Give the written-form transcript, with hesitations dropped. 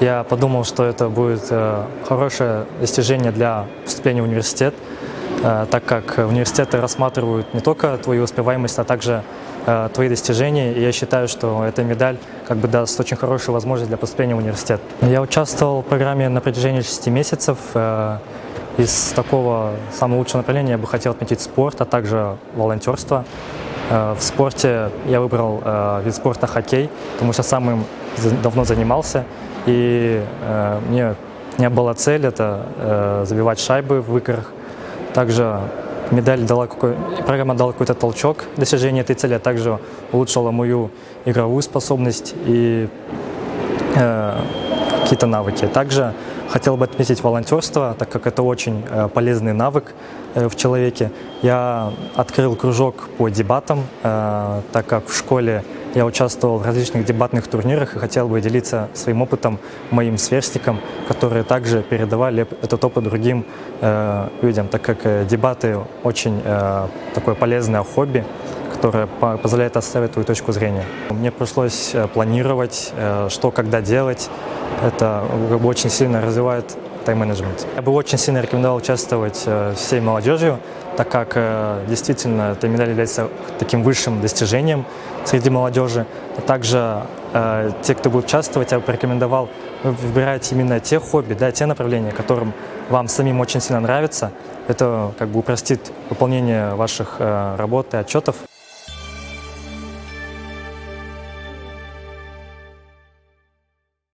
Я подумал, что это будет хорошее достижение для поступления в университет, так как университеты рассматривают не только твою успеваемость, а также твои достижения. И я считаю, что эта медаль даст очень хорошую возможность для поступления в университет. Я участвовал в программе на протяжении 6 месяцев. Из такого самого лучшего направления я бы хотел отметить спорт, а также волонтерство. В спорте я выбрал вид спорта хоккей, потому что сам им давно занимался. И у меня была цель это забивать шайбы в играх. Также программа дала какой-то толчок в достижении этой цели, а также улучшила мою игровую способность и какие-то навыки. Также хотел бы отметить волонтерство, так как это очень полезный навык в человеке. Я открыл кружок по дебатам, так как в школе я участвовал в различных дебатных турнирах и хотел бы делиться своим опытом моим сверстникам, которые также передавали этот опыт другим людям, так как дебаты очень такое полезное хобби, которое позволяет отставить твою точку зрения. Мне пришлось планировать, что когда делать. Это очень сильно развивает тайм-менеджмент. Я бы очень сильно рекомендовал участвовать всей молодежью, так как действительно эта медаль является таким высшим достижением среди молодежи. А также те, кто будет участвовать, я бы порекомендовал выбирать именно те хобби, те направления, которым вам самим очень сильно нравится. Это упростит выполнение ваших работ и отчетов.